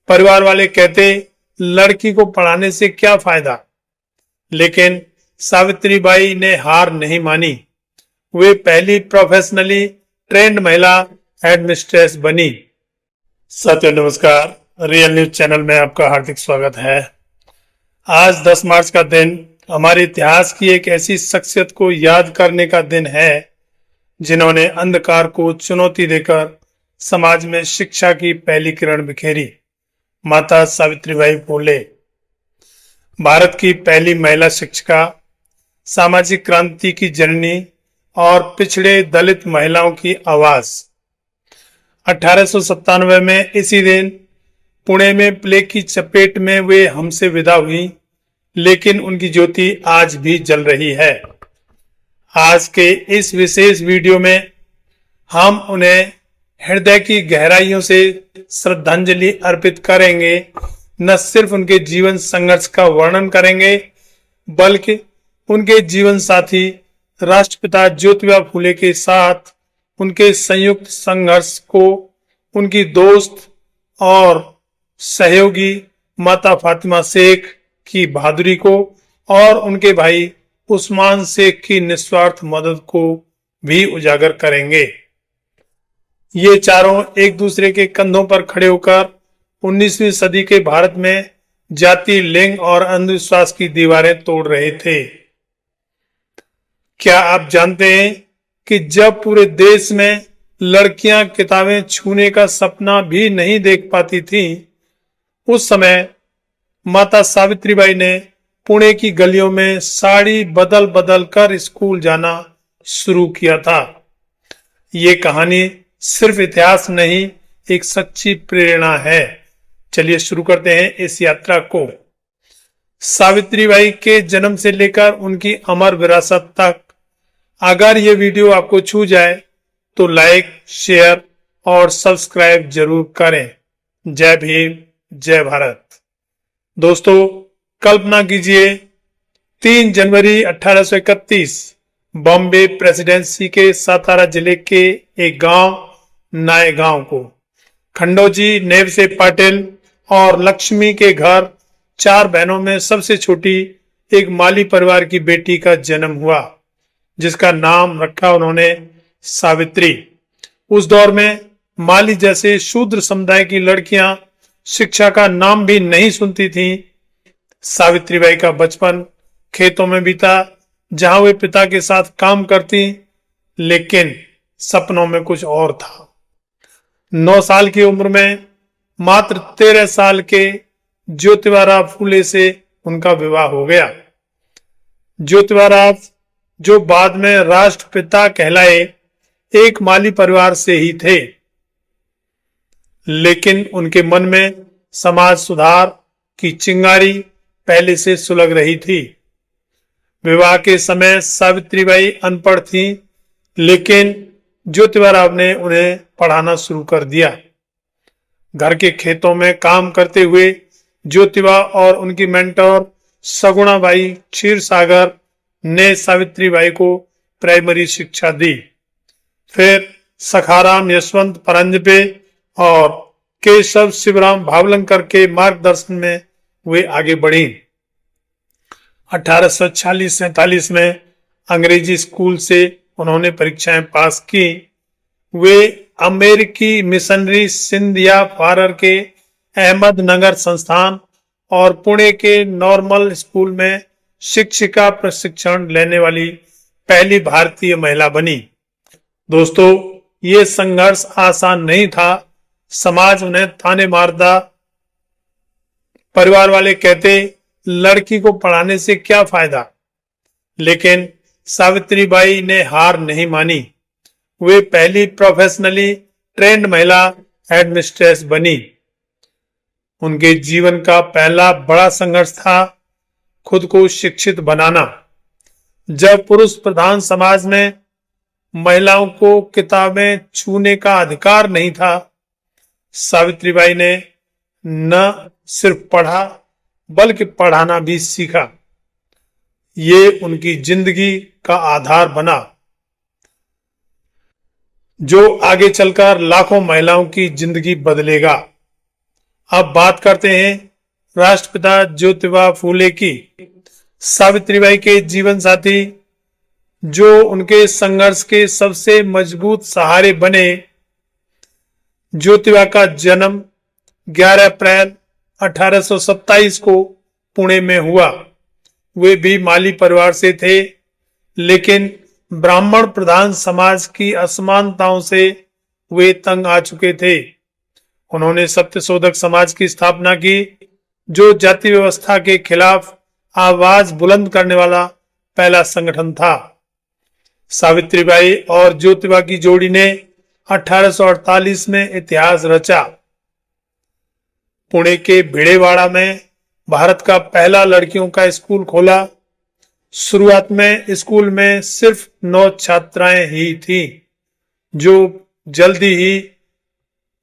परिवार वाले कहते लड़की को पढ़ाने से क्या फायदा, लेकिन सावित्रीबाई ने हार नहीं मानी। वे पहली प्रोफेशनली ट्रेंड महिला हेडमिस्ट्रेस बनी। साथियों नमस्कार, रियल न्यूज चैनल में आपका हार्दिक स्वागत है। आज 10 मार्च का दिन हमारे इतिहास की एक ऐसी शख्सियत को याद करने का दिन है जिन्होंने अंधकार को चुनौती देकर समाज में शिक्षा की पहली किरण बिखेरी। माता सावित्रीबाई फुले भारत की पहली महिला शिक्षिका, सामाजिक क्रांति की जननी और पिछड़े दलित महिलाओं की आवाज। 1897 में इसी दिन पुणे में प्लेग की चपेट में वे हमसे विदा हुई, लेकिन उनकी ज्योति आज भी जल रही है। आज के इस विशेष वीडियो में हम उन्हें हृदय की गहराइयों से श्रद्धांजलि अर्पित करेंगे। न सिर्फ उनके जीवन संघर्ष का वर्णन करेंगे, बल्कि उनके जीवन साथी राष्ट्रपिता ज्योतिबा फुले के साथ उनके संयुक्त संघर्ष को, उनकी दोस्त और सहयोगी माता फातिमा शेख की बहादुरी को और उनके भाई उस्मान शेख की निस्वार्थ मदद को भी उजागर करेंगे। ये चारों एक दूसरे के कंधों पर खड़े होकर 19वीं सदी के भारत में जाति, लिंग और अंधविश्वास की दीवारें तोड़ रहे थे। क्या आप जानते हैं कि जब पूरे देश में लड़कियां किताबें छूने का सपना भी नहीं देख पाती थीं, उस समय माता सावित्रीबाई ने पुणे की गलियों में साड़ी बदल बदल कर स्कूल जाना शुरू किया था। ये कहानी सिर्फ इतिहास नहीं, एक सच्ची प्रेरणा है। चलिए शुरू करते हैं इस यात्रा को। सावित्रीबाई के जन्म से लेकर उनकी अमर विरासत तक। अगर ये वीडियो आपको छू जाए तो लाइक, शेयर और सब्सक्राइब जरूर करें। जय भीम, जय भारत। दोस्तों, कल्पना कीजिए 3 जनवरी 1831 बॉम्बे प्रेसिडेंसी के सातारा जिले के एक गांव नायगांव को खंडोजी, नेवसे पाटिल और लक्ष्मी के घर 4 बहनों में सबसे छोटी एक माली परिवार की बेटी का जन्म हुआ, जिसका नाम रखा उन्होंने सावित्री। उस दौर में माली जैसे शूद्र समुदाय की लड़कियां शिक्षा का नाम भी नहीं सुनती थीं। सावित्रीबाई का बचपन खेतों में बीता, जहां वे पिता के साथ काम करती, लेकिन सपनों में कुछ और था। 9 साल की उम्र में मात्र 13 साल के ज्योतिबा फुले से उनका विवाह हो गया। ज्योतिबा, जो बाद में राष्ट्रपिता कहलाए, एक माली परिवार से ही थे, लेकिन उनके मन में समाज सुधार की चिंगारी पहले से सुलग रही थी। विवाह के समय सावित्रीबाई अनपढ़ थीं, लेकिन ज्योतिबा ने उन्हें पढ़ाना शुरू कर दिया। घर के खेतों में काम करते हुए ज्योतिबा और उनकी मेंटर सगुणाबाई क्षीरसागर ने सावित्रीबाई को प्राइमरी शिक्षा दी। फिर सखाराम यशवंत परांजपे और केशव शिवराम भावलंकर के मार्गदर्शन में वे आगे बढ़ी। 1846-47 में अंग्रेजी स्कूल से उन्होंने परीक्षाएं पास की। वे अमेरिकी मिशनरी सिंधिया फारर के अहमदनगर संस्थान और पुणे के नॉर्मल स्कूल में शिक्षिका प्रशिक्षण लेने वाली पहली भारतीय महिला बनी। दोस्तों, ये संघर्ष आसान नहीं था। समाज उन्हें ताने मारता। परिवार वाले कहते लड़की को पढ़ाने से क्या फायदा, लेकिन सावित्रीबाई ने हार नहीं मानी। वे पहली प्रोफेशनली ट्रेंड महिला हेडमिस्ट्रेस बनी। उनके जीवन का पहला बड़ा संघर्ष था खुद को शिक्षित बनाना। जब पुरुष प्रधान समाज में महिलाओं को किताबें छूने का अधिकार नहीं था, सावित्रीबाई ने न सिर्फ पढ़ा बल्कि पढ़ाना भी सीखा। ये उनकी जिंदगी का आधार बना, जो आगे चलकर लाखों महिलाओं की जिंदगी बदलेगा। अब बात करते हैं राष्ट्रपिता ज्योतिबा फूले की। सावित्रीबाई के जीवन साथी जो उनके संघर्ष के सबसे मजबूत सहारे बने। ज्योतिबा का जन्म 11 अप्रैल 1827 को पुणे में हुआ। वे भी माली परिवार से थे, लेकिन ब्राह्मण प्रधान समाज की असमानताओं से वे तंग आ चुके थे। उन्होंने सत्यशोधक समाज की स्थापना की, जो जाति व्यवस्था के खिलाफ आवाज बुलंद करने वाला पहला संगठन था। सावित्रीबाई और ज्योतिबा की जोड़ी ने 1848 में इतिहास रचा। पुणे के भिड़ेवाड़ा में भारत का पहला लड़कियों का स्कूल खोला। शुरुआत में स्कूल में सिर्फ 9 छात्राएं ही थीं, जो जल्दी ही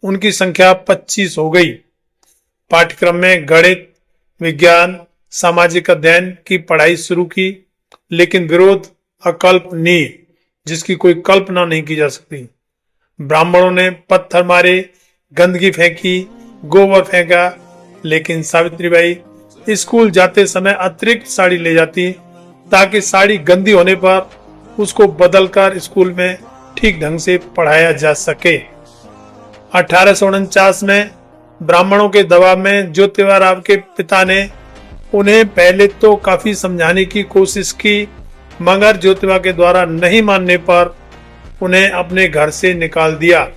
उनकी संख्या 25 हो गई। पाठ्यक्रम में गणित, विज्ञान, सामाजिक अध्ययन की पढ़ाई शुरू की, लेकिन विरोध अकल्पनीय, जिसकी कोई कल्पना नहीं की जा सकती। ब्राह्मणों ने पत्थर मारे, गंदगी फेंकी, गोबर फेंका, लेकिन सावित्रीबाई स्कूल जाते समय अतिरिक्त साड़ी ले जाती, ताकि साड़ी गंदी होने पर उसको बदलकर स्कूल में ठीक ढंग से पढ़ाया जा सके। 1849 में ब्राह्मणों के दबाव में ज्योतिबा राव के पिता ने उन्हें पहले तो काफी समझाने की कोशिश की, मगर ज्योतिबा के द्वारा नहीं मानने पर उन्हें अपने घर से निकाल दिया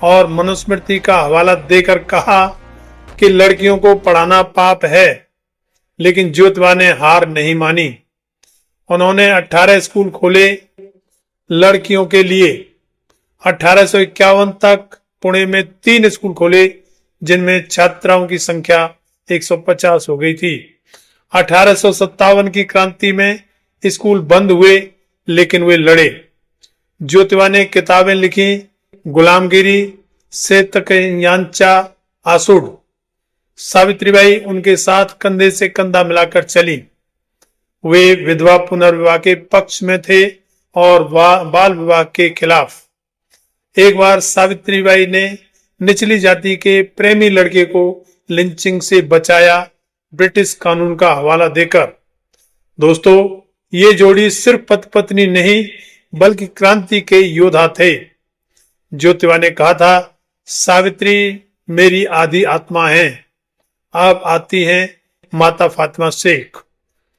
और मनुस्मृति का हवाला देकर कहा कि लड़कियों को पढ़ाना पाप है। लेकिन ज्योतिबा ने हार नहीं मानी। उन्होंने 18 स्कूल खोले लड़कियों के लिए। 1851 तक पुणे में 3 स्कूल खोले, जिनमें छात्राओं की संख्या 150 हो गई थी। 1857 की क्रांति में स्कूल बंद हुए, लेकिन वे लड़े। ज्योतिबा ने किताबें लिखी, गुलामगिरी, सेतकयांचा, आसुड। सावित्रीबाई उनके साथ कंधे से कंधा मिलाकर चली। वे विधवा पुनर्विवाह के पक्ष में थे और बाल विवाह के खिलाफ। एक बार सावित्रीबाई ने निचली जाति के प्रेमी लड़के को लिंचिंग से बचाया, ब्रिटिश कानून का हवाला देकर। दोस्तों, ये जोड़ी सिर्फ पति पत्नी नहीं, बल्कि क्रांति के योद्धा थे। ज्योतिबा ने कहा था, सावित्री मेरी आधी आत्मा है। अब आती हैं माता फातिमा शेख,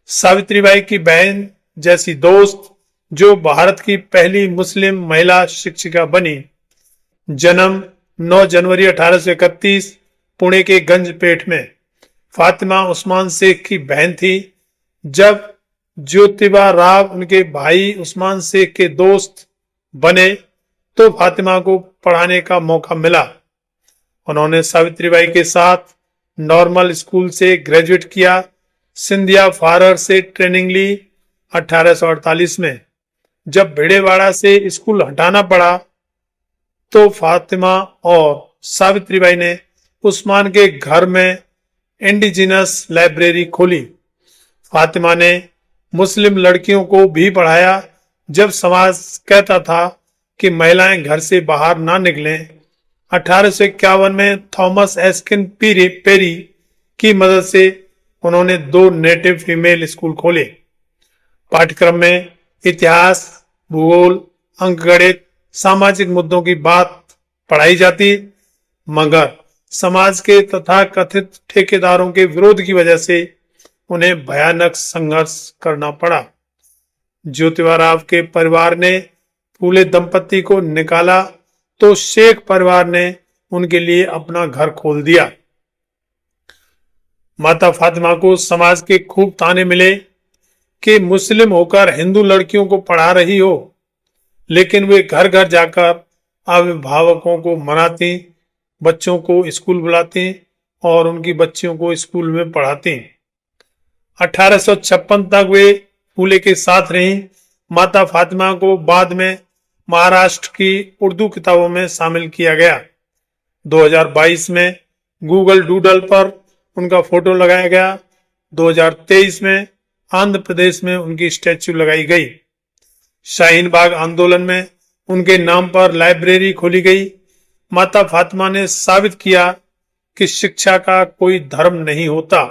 सावित्रीबाई की बहन जैसी दोस्त, जो भारत की पहली मुस्लिम महिला शिक्षिका बनी। जन्म 9 जनवरी 1831 पुणे के गंजपेट में। फातिमा उस्मान शेख की बहन थी। जब ज्योतिबा राव उनके भाई उस्मान शेख के दोस्त बने, तो फातिमा को पढ़ाने का मौका मिला। उन्होंने सावित्रीबाई के साथ नॉर्मल स्कूल से ग्रेजुएट किया। सिंधिया फारर से ट्रेनिंग ली। 1848 में जब भिड़ेवाड़ा से स्कूल हटाना पड़ा, तो फातिमा और सावित्रीबाई ने उस्मान के घर में इंडिजिनस लाइब्रेरी खोली। फातिमा ने मुस्लिम लड़कियों को भी पढ़ाया। जब समाज कहता था कि महिलाएं घर से बाहर ना निकलें, 1851 में थॉमस एस्किन पेरी की मदद से उन्होंने 2 नेटिव फीमेल स्कूल खोले। पाठ्यक्रम में इतिहास, भूगोल, अंकगणित, सामाजिक मुद्दों की बात पढ़ाई जाती, मगर समाज के तथाकथित ठेकेदारों के विरोध की वजह से उन्हें भयानक संघर्ष करना पड़ा। ज्योतिबा राव के परिवार ने फूले दंपति को निकाला, तो शेख परिवार ने उनके लिए अपना घर खोल दिया। माता फातिमा को समाज के खूब ताने मिले कि मुस्लिम होकर हिंदू लड़कियों को पढ़ा रही हो, लेकिन वे घर घर जाकर अभिभावकों को मनाती, बच्चों को स्कूल बुलाती और उनकी बच्चियों को स्कूल में पढ़ाती। 1856 तक वे फूले के साथ रहीं। माता फातिमा को बाद में महाराष्ट्र की उर्दू किताबों में शामिल किया गया। 2022 में गूगल डूडल पर उनका फोटो लगाया गया। 2023 में आंध्र प्रदेश में उनकी स्टैच्यू लगाई गई। शाहीन बाग आंदोलन में उनके नाम पर लाइब्रेरी खोली गई। माता फातिमा ने साबित किया कि शिक्षा का कोई धर्म नहीं होता।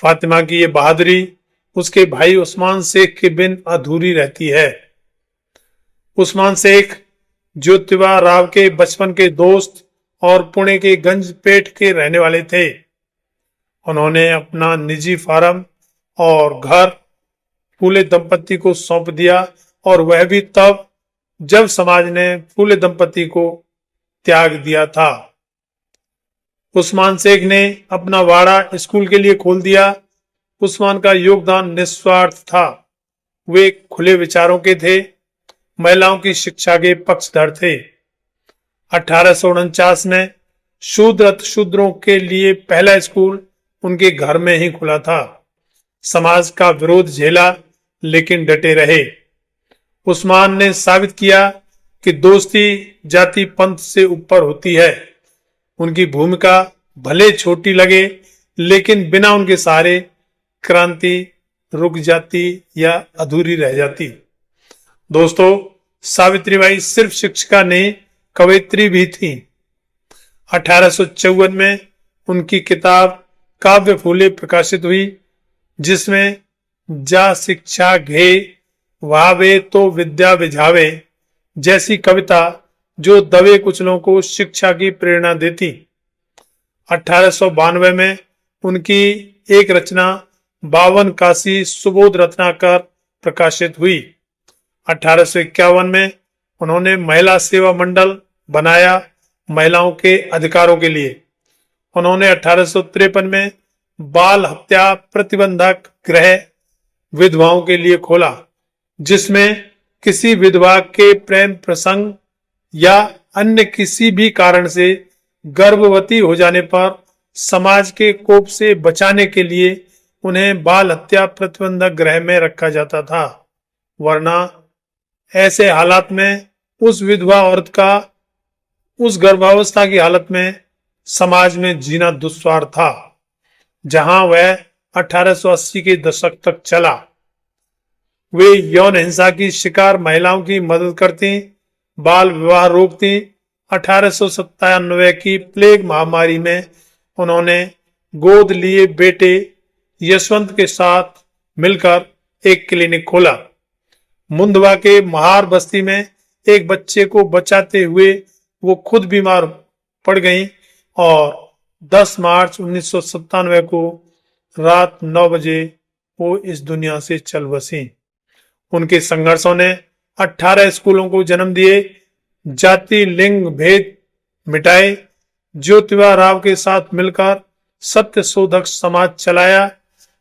फातिमा की ये बहादुरी उसके भाई उस्मान शेख के बिन अधूरी रहती है। उस्मान शेख ज्योतिबा राव के बचपन के दोस्त और पुणे के गंजपेट के रहने वाले थे। उन्होंने अपना निजी फार्म और घर फूले दंपति को सौंप दिया, और वह भी तब जब समाज ने फूले दंपति को त्याग दिया था। उस्मान शेख ने अपना वाड़ा स्कूल के लिए खोल दिया। उस्मान का योगदान निस्वार्थ था। वे खुले विचारों के थे, महिलाओं की शिक्षा के पक्षधर थे। 1849 में शूद्रों के लिए पहला स्कूल उनके घर में ही खुला था। समाज का विरोध झेला, लेकिन डटे रहे। उस्मान ने साबित किया कि दोस्ती जाति पंथ से ऊपर होती है। उनकी भूमिका भले छोटी लगे, लेकिन बिना उनके सहारे क्रांति रुक जाती या अधूरी रह जाती। दोस्तों, सावित्रीबाई सिर्फ शिक्षिका नहीं, कवयित्री भी थी। 1854 में उनकी किताब काव्य फूले प्रकाशित हुई, जिसमें जा शिक्षा घे वावे तो विद्या विझावे जैसी कविता जो दबे कुचलों को शिक्षा की प्रेरणा देती। 1892 में उनकी एक रचना 52 काशी सुबोध रत्नाकर प्रकाशित हुई। 1851 में उन्होंने महिला सेवा मंडल बनाया महिलाओं के अधिकारों के लिए। उन्होंने 1853 में बाल हत्या प्रतिबंधक गृह विधवाओं के लिए खोला, जिसमें किसी विधवा के प्रेम प्रसंग या अन्य किसी भी कारण से गर्भवती हो जाने पर समाज के कोप से बचाने के लिए उन्हें बाल हत्या प्रतिबंधक गृह में रखा जाता था। वरना ऐसे हालात में उस विधवा औरत का उस गर्भावस्था की हालत में समाज में जीना दुश्वार था, जहां वह 1880 के दशक तक चला। वे यौन हिंसा की शिकार महिलाओं की मदद करती, बाल विवाह रोकती। 1897 की प्लेग महामारी में उन्होंने गोद लिए बेटे यशवंत के साथ मिलकर एक क्लिनिक खोला। मुंदवा के महार बस्ती में एक बच्चे को बचाते हुए वो खुद बीमार पड़ गईं और 10 मार्च 1997 को रात 9 बजे वो इस दुनिया से चल बसी। उनके संघर्षों ने 18 स्कूलों को जन्म दिए, जाति लिंग भेद मिटाए, ज्योतिबा राव के साथ मिलकर सत्य शोधक समाज चलाया।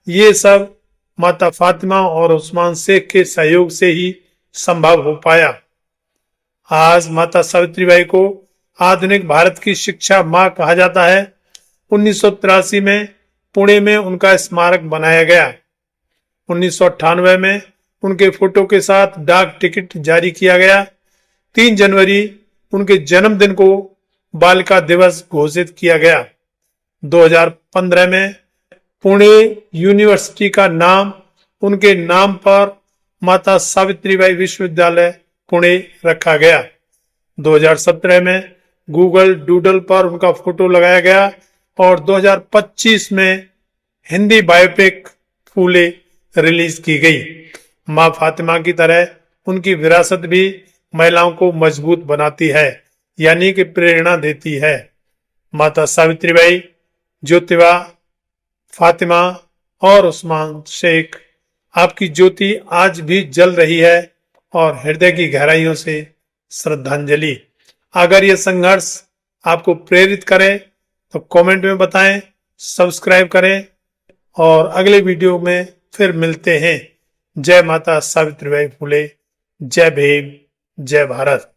ये सब माता फातिमा और उस्मान शेख के सहयोग से ही संभव हो पाया। आज माता सावित्रीबाई को आधुनिक भारत की शिक्षा मां कहा जाता है। 1983 में पुणे में उनका स्मारक बनाया गया। 1998 में उनके फोटो के साथ डाक टिकट जारी किया गया। 3 जनवरी उनके जन्मदिन को बालिका दिवस घोषित किया गया। 2015 में पुणे यूनिवर्सिटी का नाम उनके नाम पर माता सावित्रीबाई विश्वविद्यालय पुणे रखा गया। 2017 में गूगल डूडल पर उनका फोटो लगाया गया और 2025 में हिंदी बायोपिक फूले रिलीज की गई। मां फातिमा की तरह उनकी विरासत भी महिलाओं को मजबूत बनाती है, यानी कि प्रेरणा देती है। माता सावित्रीबाई, ज्योतिबा, फातिमा और उस्मान शेख, आपकी ज्योति आज भी जल रही है और हृदय की गहराइयों से श्रद्धांजलि। अगर यह संघर्ष आपको प्रेरित करे तो कमेंट में बताएं, सब्सक्राइब करें और अगले वीडियो में फिर मिलते हैं। जय माता सावित्रीबाई फुले, जय भीम, जय भारत।